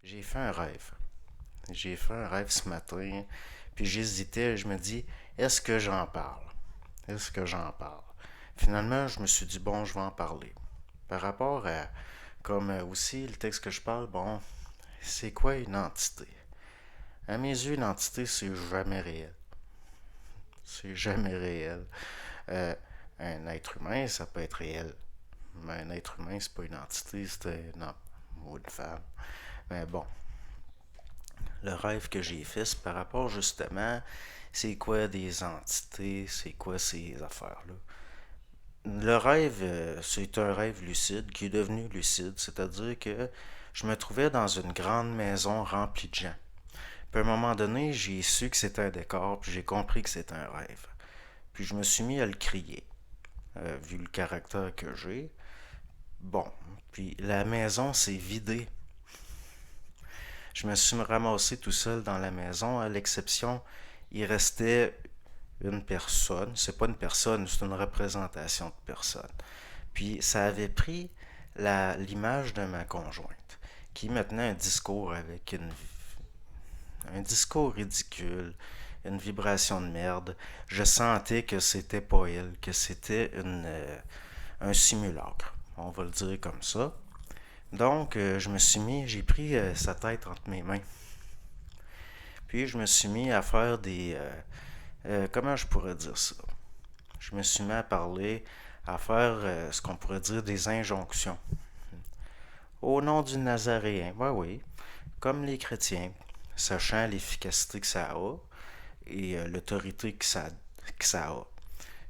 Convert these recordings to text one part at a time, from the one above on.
J'ai fait un rêve. J'ai fait un rêve ce matin, puis j'hésitais, je me dis, est-ce que j'en parle? Est-ce que j'en parle? Finalement, je me suis dit, bon, je vais en parler. Par rapport à, comme aussi le texte que je parle, bon, c'est quoi une entité? À mes yeux, une entité, c'est jamais réel. C'est jamais réel. Euh, un être humain, ça peut être réel. Mais un être humain, c'est pas une entité, c'est un homme ou une femme. Mais bon, le rêve que j'ai fait, c'est par rapport justement, c'est quoi des entités, c'est quoi ces affaires-là. Le rêve, c'est un rêve lucide qui est devenu lucide, c'est-à-dire que je me trouvais dans une grande maison remplie de gens. Puis à un moment donné, j'ai su que c'était un décor, puis j'ai compris que c'était un rêve. Puis je me suis mis à le crier, vu le caractère que j'ai. Bon, puis la maison s'est vidée. Je me suis ramassé tout seul dans la maison, à l'exception, il restait une personne. C'est pas une personne, c'est une représentation de personne. Puis ça avait pris l'image de ma conjointe, qui maintenait un discours avec un discours ridicule, une vibration de merde. Je sentais que c'était pas elle, que c'était un simulacre. On va le dire comme ça. Donc, j'ai pris sa tête entre mes mains. Puis, je me suis mis à faire comment je pourrais dire ça? Je me suis mis à parler, à faire ce qu'on pourrait dire des injonctions. Au nom du Nazaréen, oui, oui, comme les chrétiens, sachant l'efficacité que ça a et l'autorité que ça a.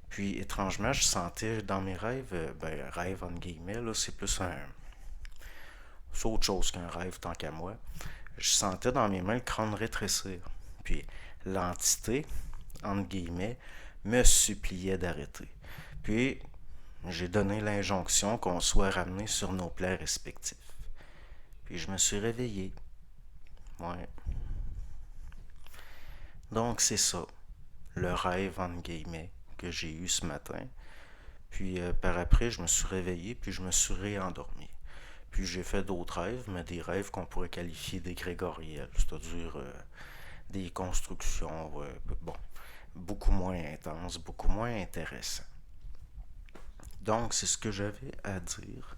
Puis, étrangement, je sentais dans mes rêves, rêve entre guillemets, là, c'est plus un. C'est autre chose qu'un rêve tant qu'à moi. Je sentais dans mes mains le crâne rétrécir. Puis, l'entité, entre guillemets, me suppliait d'arrêter. Puis, j'ai donné l'injonction qu'on soit ramené sur nos plaies respectifs. Puis, je me suis réveillé. Ouais. Donc, c'est ça, le rêve, entre guillemets, que j'ai eu ce matin. Puis, par après, je me suis réveillé, puis je me suis réendormi. Puis, j'ai fait d'autres rêves, mais des rêves qu'on pourrait qualifier d'égrégoriels, c'est-à-dire des constructions, bon, beaucoup moins intenses, beaucoup moins intéressantes. Donc, c'est ce que j'avais à dire.